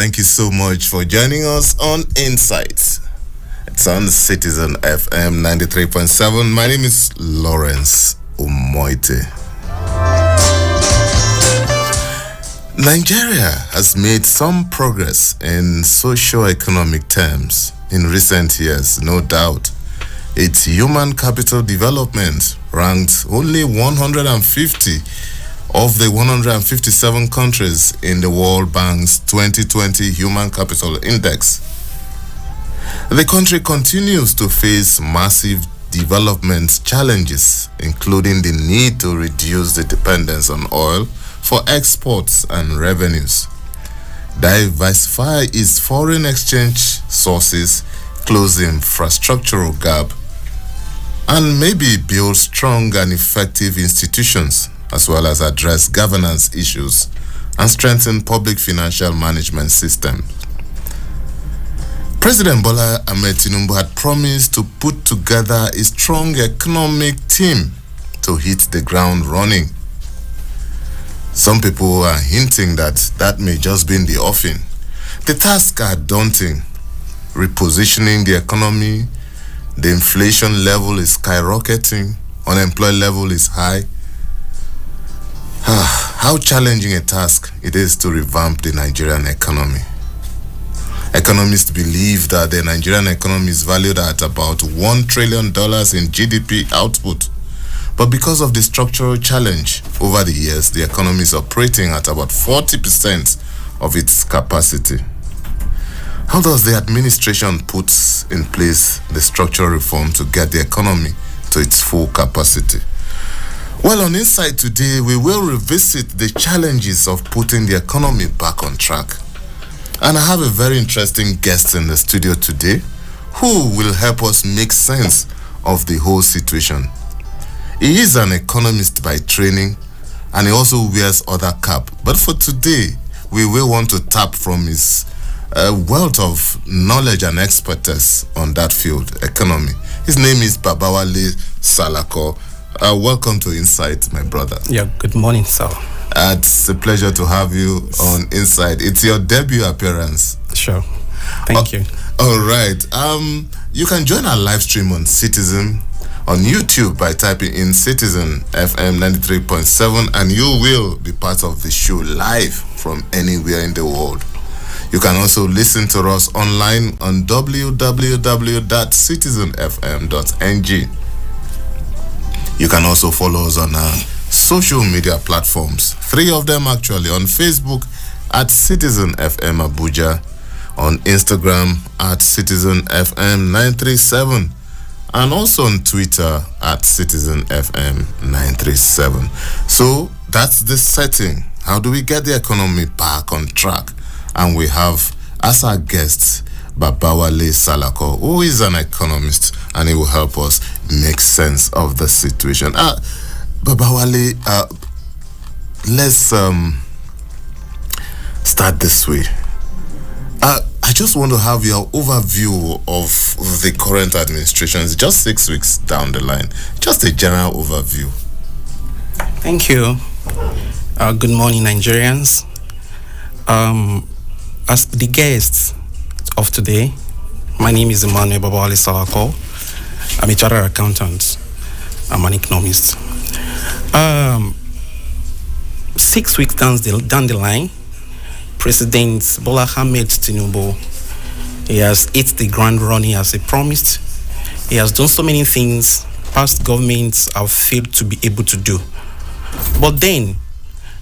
Thank you so much for joining us on Insights. It's on Citizen FM 93.7. My name is Lawrence UMOETTE. Nigeria has made some progress in socio-economic terms in recent years, no doubt. Its human capital development ranked only 150 of the 157 countries in the World Bank's 2020 Human Capital Index. The country continues to face massive development challenges, including the need to reduce the dependence on oil for exports and revenues, diversify its foreign exchange sources, close the infrastructural gap, and maybe build strong and effective institutions, as well as address governance issues and strengthen public financial management systems. President Bola Ahmed Tinubu had promised to put together a strong economic team to hit the ground running. Some people are hinting that may just be in the offing. The tasks are daunting. Repositioning the economy, the inflation level is skyrocketing, unemployment level is high. How challenging a task it is to revamp the Nigerian economy. Economists believe that the Nigerian economy is valued at about $1 trillion in GDP output. But because of the structural challenge over the years, the economy is operating at about 40% of its capacity. How does the administration put in place the structural reform to get the economy to its full capacity? Well, on Insight today, we will revisit the challenges of putting the economy back on track. And I have a very interesting guest in the studio today who will help us make sense of the whole situation. He is an economist by training, and he also wears other cap. But for today, we will want to tap from his wealth of knowledge and expertise on that field, economy. His name is Babawale Salako. Welcome to Insight, my brother. Yeah, good morning, sir. It's a pleasure to have you on Insight. It's your debut appearance. Sure. Thank you. All right. You can join our live stream on Citizen on YouTube by typing in Citizen FM 93.7, and you will be part of the show live from anywhere in the world. You can also listen to us online on www.citizenfm.ng. You can also follow us on our social media platforms, 3 of them actually, on Facebook at Citizen FM Abuja, on Instagram at Citizen FM 937, and also on Twitter at Citizen FM 937. So that's the setting. How do we get the economy back on track? And we have as our guest Babawale Salako, who is an economist, and he will help us make sense of the situation. Babawale, let's start this way. I just want to have your overview of the current administration. It's just 6 weeks down the line. Just a general overview. Thank you. Good morning, Nigerians. As the guest of today, my name is Emmanuel Babawale Salako. I'm a chartered accountant. I'm an economist. 6 weeks down the line, President Bola Ahmed Tinubu, he has hit the ground running as he promised. He has done so many things past governments have failed to be able to do. But then,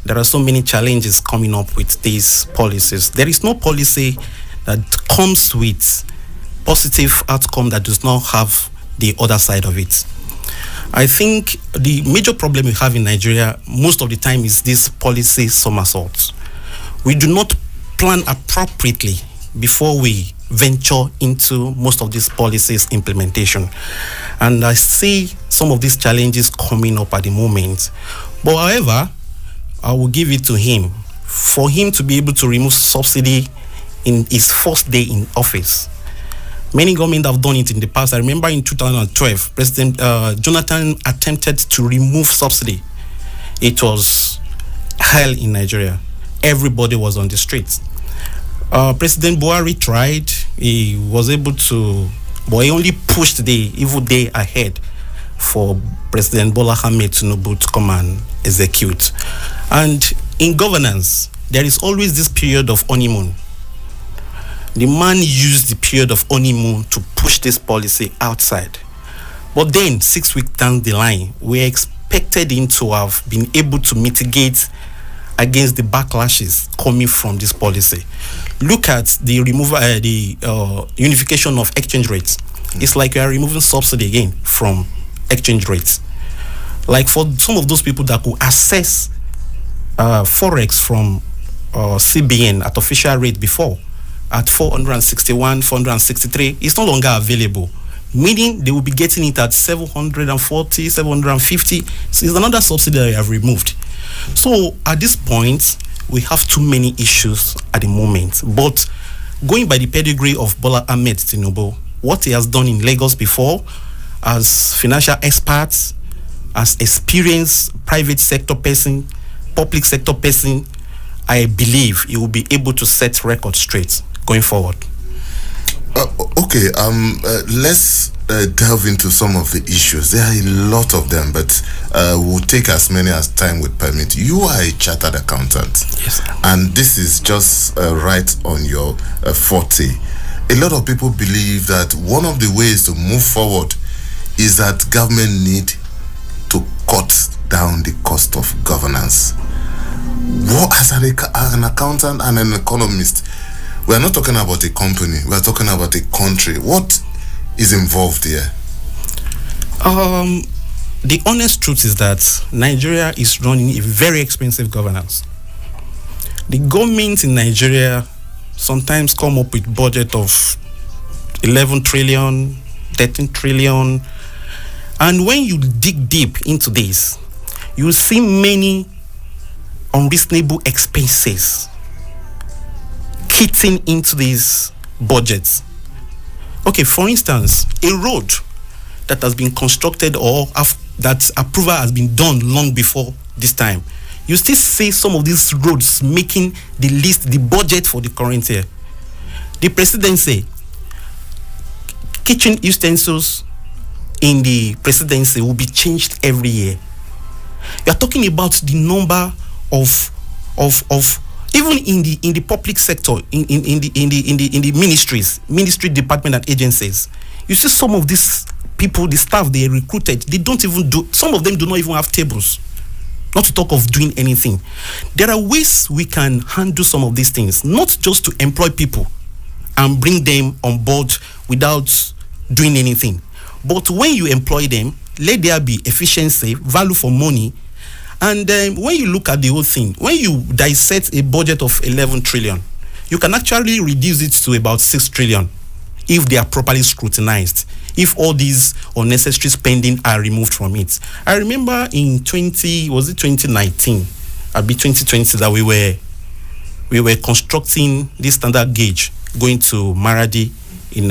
there are so many challenges coming up with these policies. There is no policy that comes with positive outcome that does not have the other side of it. I think the major problem we have in Nigeria most of the time is this policy somersault. We do not plan appropriately before we venture into most of these policies implementation. And I see some of these challenges coming up at the moment. But however, I will give it to him. For him to be able to remove subsidy in his first day in office. Many governments have done it in the past. I remember in 2012, President Jonathan attempted to remove subsidy. It was hell in Nigeria. Everybody was on the streets. President Buhari tried. He was able to, but he only pushed the evil day ahead for President Bola Ahmed Tinubu to come and execute. And in governance, there is always this period of honeymoon. The man used the period of honeymoon to push this policy outside. But then, 6 weeks down the line, we expected him to have been able to mitigate against the backlashes coming from this policy. Look at the removal, unification of exchange rates. It's like you are removing subsidy again from exchange rates. Like for some of those people that could access forex from CBN at official rate before, at 461, 463, it's no longer available. Meaning they will be getting it at 740, 750. So it's another subsidy that you have removed. So at this point, we have too many issues at the moment. But going by the pedigree of Bola Ahmed Tinubu, what he has done in Lagos before, as financial experts, as experienced private sector person, public sector person, I believe he will be able to set records straight going forward. Okay, let's delve into some of the issues. There are a lot of them, but we'll take as many as time would permit. You are a chartered accountant. Yes, sir. And this is just right on your forte. A lot of people believe that one of the ways to move forward is that government need to cut down the cost of governance. What, as an accountant and an economist, we are not talking about a company, we are talking about a country. What is involved here? The honest truth is that Nigeria is running a very expensive governance. The government in Nigeria sometimes come up with budget of 11 trillion, 13 trillion. And when you dig deep into this, you see many unreasonable expenses hitting into these budgets. Okay, for instance, a road that has been constructed or that approval has been done long before this time, you still see some of these roads making the list, the budget for the current year. The presidency, kitchen utensils in the presidency will be changed every year. You are talking about the number of even in the public sector, in the ministry department and agencies, you see some of these people, the staff they recruited, they don't even do. Some of them do not even have tables. Not to talk of doing anything. There are ways we can handle some of these things, not just to employ people and bring them on board without doing anything, but when you employ them, let there be efficiency, value for money. And when you look at the whole thing, when you dissect a budget of 11 trillion, you can actually reduce it to about 6 trillion if they are properly scrutinized, if all these unnecessary spending are removed from it. I remember in 2019, I'll be 2020, that we were constructing this standard gauge going to Maradi in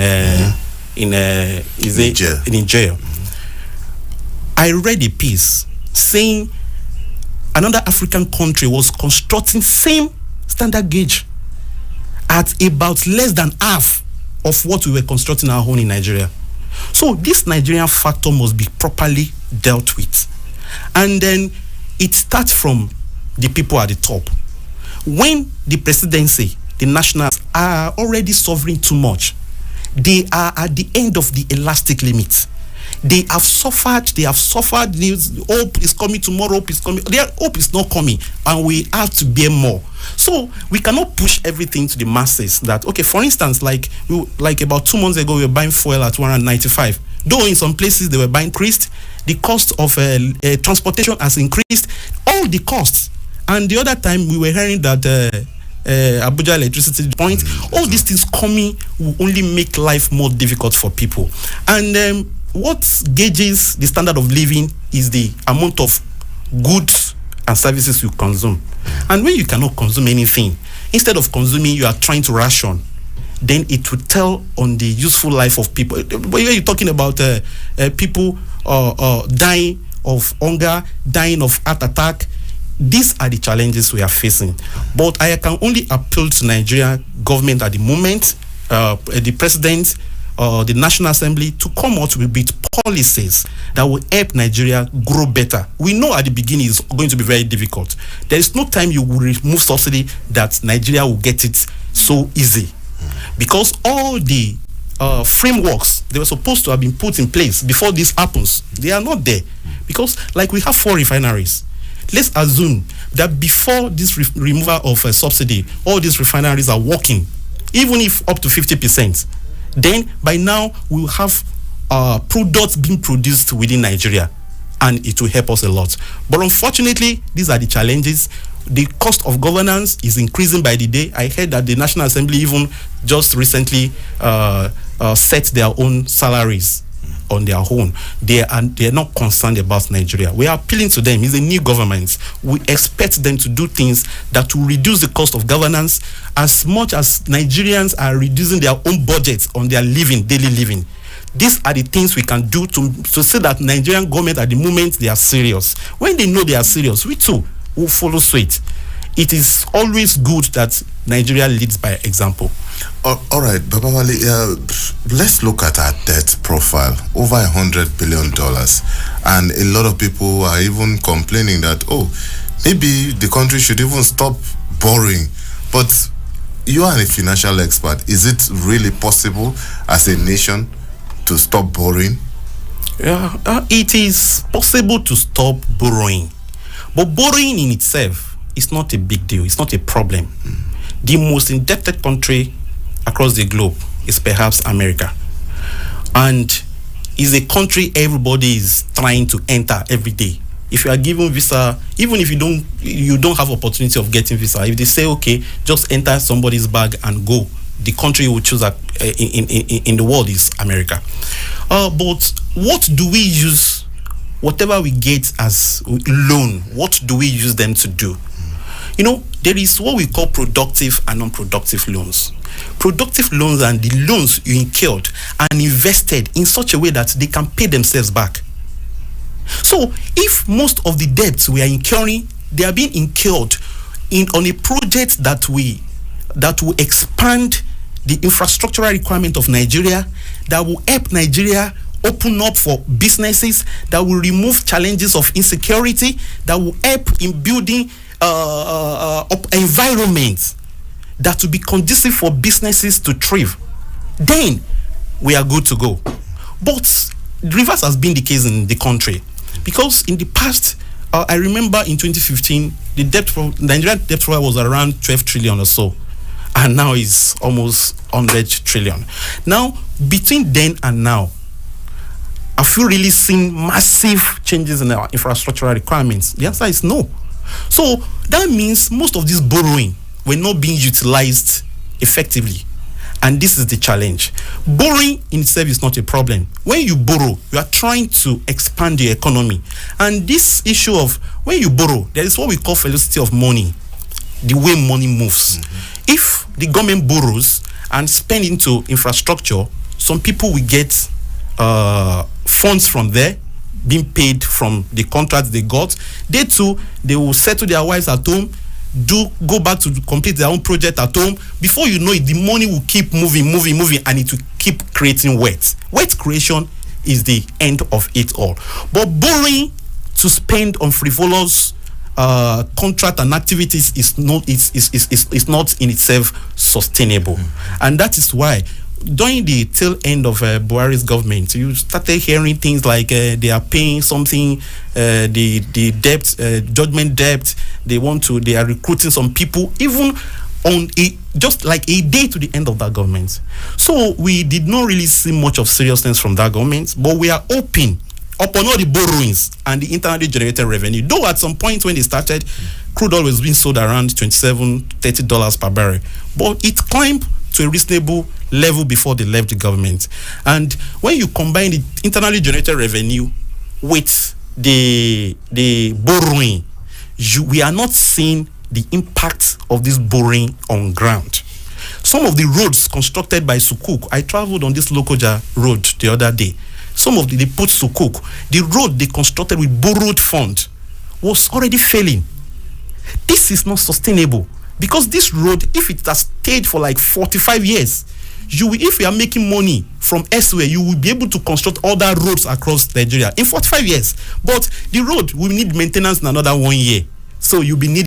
Niger. I read a piece saying another African country was constructing same standard gauge at about less than half of what we were constructing our own in Nigeria. So this Nigerian factor must be properly dealt with. And then it starts from the people at the top. When the presidency, the nationals are already suffering too much, they are at the end of the elastic limit. They have suffered. Hope is coming tomorrow, hope is coming. Their hope is not coming, and we have to bear more. So we cannot push everything to the masses. That, okay, for instance, like about 2 months ago, we were buying fuel at 195. Though in some places they were buying increased, the cost of transportation has increased, all the costs. And the other time we were hearing that Abuja electricity point, all these things coming will only make life more difficult for people. And what gauges the standard of living is the amount of goods and services you consume. And when you cannot consume anything, instead of consuming, you are trying to ration, then it will tell on the useful life of people. But you're talking about people dying of hunger, dying of heart attack. these are the challenges we are facing. But I can only appeal to Nigeria government at the moment, the president, the National Assembly, to come out with policies that will help Nigeria grow better. We know at the beginning it's going to be very difficult. There is no time you will remove subsidy that Nigeria will get it so easy. Because all the frameworks, they were supposed to have been put in place before this happens. They are not there. Because like we have 4 refineries. Let's assume that before this removal of subsidy, all these refineries are working, even if up to 50%. Then by now we will have products being produced within Nigeria, and it will help us a lot. But unfortunately, these are the challenges. The cost of governance is increasing by the day. I heard that the National Assembly even just recently set their own salaries on their own. They are not concerned about Nigeria. We are appealing to them. It's a new government. We expect them to do things that will reduce the cost of governance as much as Nigerians are reducing their own budgets on their daily living. These are the things we can do to say that Nigerian government at the moment, they are serious. When they know they are serious, we too will follow suit. It is always good that Nigeria leads by example. All right, Baba Wale, let's look at our debt profile, over $100 billion. And a lot of people are even complaining that, maybe the country should even stop borrowing. But you are a financial expert. Is it really possible as a nation to stop borrowing? Yeah, it is possible to stop borrowing. But borrowing in itself is not a big deal. It's not a problem. The most indebted country across the globe is perhaps America, and is a country everybody is trying to enter every day. If you are given visa, even if you don't have opportunity of getting visa, if they say okay, just enter somebody's bag and go, the country you will choose in the world is America. But what do we use whatever we get as loan? What do we use them to do? You know, there is what we call productive and non-productive loans. Productive loans are the loans you incurred and invested in such a way that they can pay themselves back. So, if most of the debts we are incurring, they are being incurred on a project that will expand the infrastructural requirement of Nigeria, that will help Nigeria open up for businesses, that will remove challenges of insecurity, that will help in building environment that will be conducive for businesses to thrive, then we are good to go. But the reverse has been the case in the country, because in the past, I remember in 2015, the Nigerian debt profile was around 12 trillion or so, and now it's almost 100 trillion. Now, between then and now, have you really seen massive changes in our infrastructural requirements? The answer is no. So that means most of this borrowing were not being utilized effectively. And this is the challenge. Borrowing in itself is not a problem. When you borrow, you are trying to expand your economy. And this issue of when you borrow, there is what we call velocity of money, the way money moves. Mm-hmm. If the government borrows and spend into infrastructure, some people will get funds from there, being paid from the contracts they got. They too, they will settle their wives at home, go back to complete their own project at home. Before you know it, the money will keep moving, and it will keep creating wealth. Wealth creation is the end of it all. But borrowing to spend on frivolous contract and activities is not in itself sustainable. Mm-hmm. And that is why during the tail end of Buhari's government, you started hearing things like they are paying something, the debt, judgment debt. They are recruiting some people, even on just like a day to the end of that government. So we did not really see much of seriousness from that government, but we are open upon all the borrowings and the internally generated revenue. Though at some point when they started, crude oil was being sold around $27-30 per barrel, but it climbed to a reasonable level before they left the government. And when you combine the internally generated revenue with the borrowing, we are not seeing the impact of this borrowing on ground. Some of the roads constructed by Sukuk, I traveled on this Lokoja road the other day. They put Sukuk, the road they constructed with borrowed fund was already failing. This is not sustainable, because this road, if it has stayed for like 45 years, if you are making money from elsewhere, you will be able to construct other roads across Nigeria in 45 years. But the road will need maintenance in another 1 year. So you'll be needing